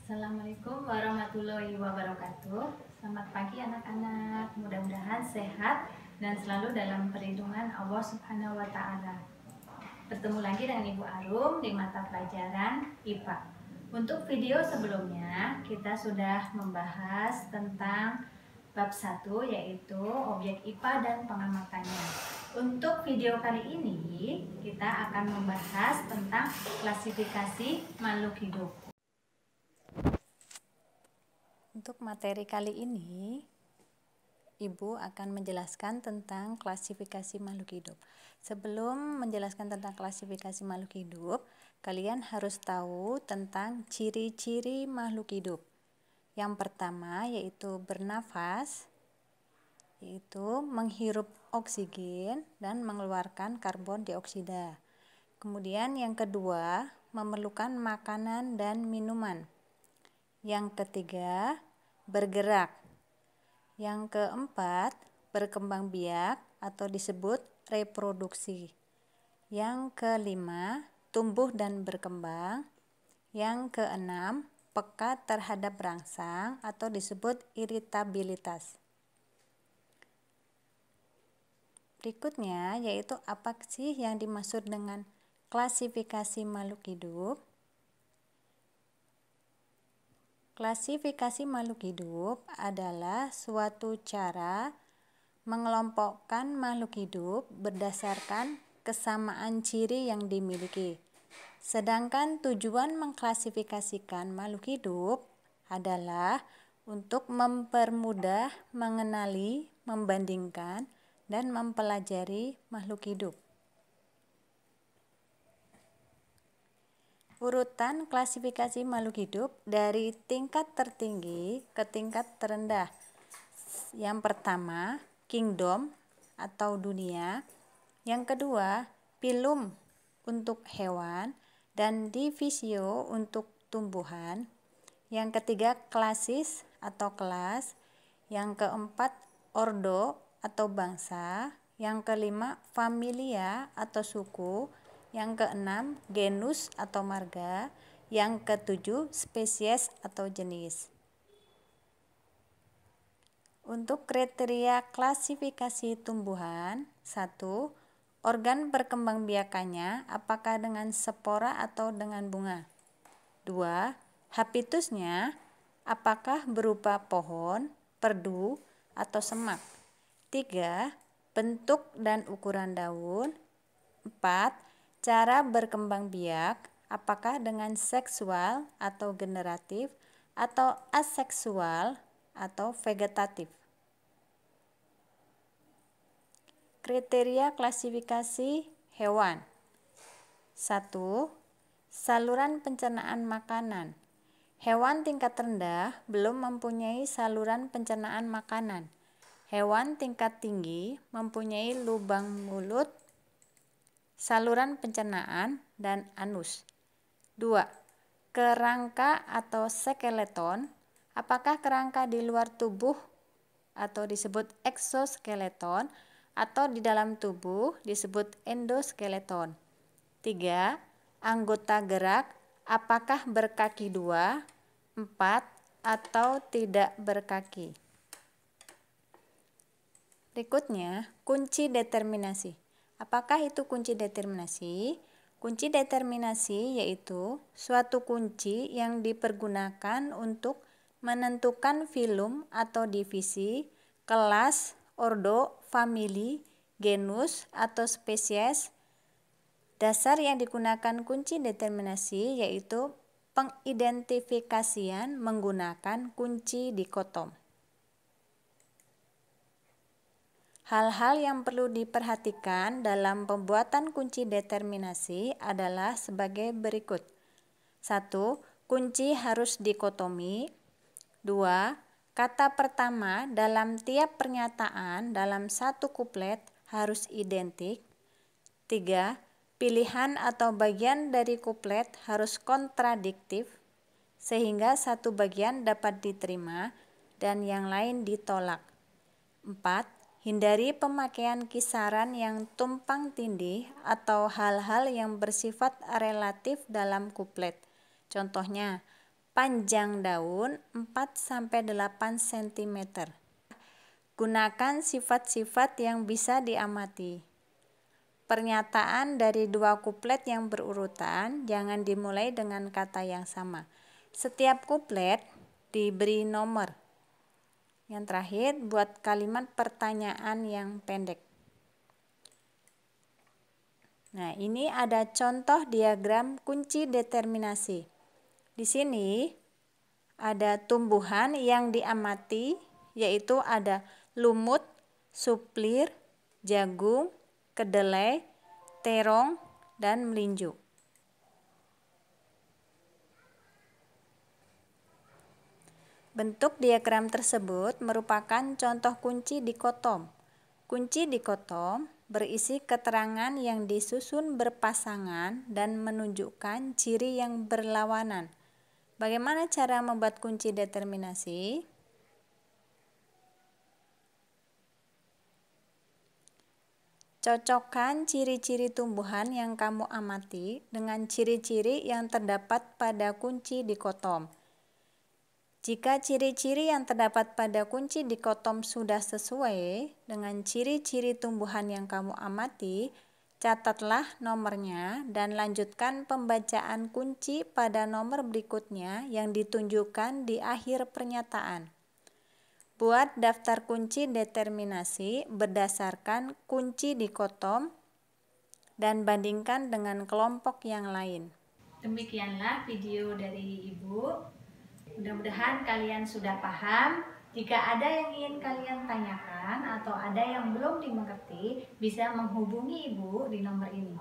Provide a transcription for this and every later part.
Assalamualaikum warahmatullahi wabarakatuh. Selamat pagi anak-anak. Mudah-mudahan sehat dan selalu dalam perlindungan Allah Subhanahu wa Ta'ala. Bertemu lagi dengan Ibu Arum di mata pelajaran IPA. Untuk video sebelumnya kita sudah membahas tentang bab 1, yaitu objek IPA dan pengamatannya. Untuk video kali ini kita akan membahas tentang klasifikasi makhluk hidup. Untuk materi kali ini, Ibu akan menjelaskan tentang klasifikasi makhluk hidup. Sebelum menjelaskan tentang klasifikasi makhluk hidup, kalian harus tahu tentang ciri-ciri makhluk hidup. Yang pertama yaitu bernafas, yaitu menghirup oksigen dan mengeluarkan karbon dioksida. Kemudian yang kedua, memerlukan makanan dan minuman. Yang ketiga, bergerak. Yang keempat, berkembang biak atau disebut reproduksi. Yang kelima, tumbuh dan berkembang. Yang keenam, peka terhadap rangsang atau disebut iritabilitas. Berikutnya yaitu apa sih yang dimaksud dengan klasifikasi makhluk hidup? Klasifikasi makhluk hidup adalah suatu cara mengelompokkan makhluk hidup berdasarkan kesamaan ciri yang dimiliki. Sedangkan tujuan mengklasifikasikan makhluk hidup adalah untuk mempermudah mengenali, membandingkan, dan mempelajari makhluk hidup. Urutan klasifikasi makhluk hidup dari tingkat tertinggi ke tingkat terendah. Yang pertama, kingdom atau dunia. Yang kedua, phylum untuk hewan dan divisio untuk tumbuhan. Yang ketiga, klasis atau kelas. Yang keempat, ordo atau bangsa. Yang kelima, familia atau suku. Yang keenam, genus atau marga. Yang ketujuh, spesies atau jenis. Untuk kriteria klasifikasi tumbuhan, 1. Organ perkembangbiakannya apakah dengan spora atau dengan bunga. 2. Habitusnya apakah berupa pohon, perdu, atau semak. 3. Bentuk dan ukuran daun. 4. Cara berkembang biak, apakah dengan seksual atau generatif, atau aseksual atau vegetatif. Kriteria klasifikasi hewan. 1. Saluran pencernaan makanan. Hewan tingkat rendah belum mempunyai saluran pencernaan makanan. Hewan tingkat tinggi mempunyai lubang mulut, saluran pencernaan, dan anus. 2. Kerangka atau skeleton. Apakah kerangka di luar tubuh atau disebut eksoskeleton atau di dalam tubuh disebut endoskeleton. 3. Anggota gerak. Apakah berkaki 2, 4, atau tidak berkaki. Berikutnya, kunci determinasi. Apakah itu kunci determinasi? Kunci determinasi yaitu suatu kunci yang dipergunakan untuk menentukan filum atau divisi, kelas, ordo, famili, genus, atau spesies. Dasar yang digunakan kunci determinasi yaitu pengidentifikasian menggunakan kunci dikotom. Hal-hal yang perlu diperhatikan dalam pembuatan kunci determinasi adalah sebagai berikut. 1. Kunci harus dikotomi. 2. Kata pertama dalam tiap pernyataan dalam satu kuplet harus identik. 3. Pilihan atau bagian dari kuplet harus kontradiktif, sehingga satu bagian dapat diterima dan yang lain ditolak. 4. Hindari pemakaian kisaran yang tumpang tindih atau hal-hal yang bersifat relatif dalam kuplet. Contohnya, Panjang daun 4-8 cm. Gunakan sifat-sifat yang bisa diamati. Pernyataan dari dua kuplet yang berurutan jangan dimulai dengan kata yang sama. Setiap kuplet diberi nomor. Yang terakhir, buat kalimat pertanyaan yang pendek. Nah, ini ada contoh diagram kunci determinasi. Di sini ada tumbuhan yang diamati, yaitu ada lumut, suplir, jagung, kedelai, terong, dan melinjo. Bentuk diagram tersebut merupakan contoh kunci dikotom. Kunci dikotom berisi keterangan yang disusun berpasangan dan menunjukkan ciri yang berlawanan. Bagaimana cara membuat kunci determinasi? Cocokkan ciri-ciri tumbuhan yang kamu amati dengan ciri-ciri yang terdapat pada kunci dikotom. Jika ciri-ciri yang terdapat pada kunci dikotom sudah sesuai dengan ciri-ciri tumbuhan yang kamu amati, catatlah nomornya dan lanjutkan pembacaan kunci pada nomor berikutnya yang ditunjukkan di akhir pernyataan. Buat daftar kunci determinasi berdasarkan kunci dikotom dan bandingkan dengan kelompok yang lain. Demikianlah video dari Ibu. Mudah-mudahan kalian sudah paham. Jika ada yang ingin kalian tanyakan atau ada yang belum dimengerti, bisa menghubungi Ibu di nomor ini.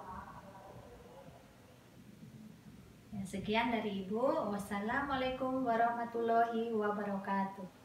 Sekian dari Ibu. Wassalamualaikum warahmatullahi wabarakatuh.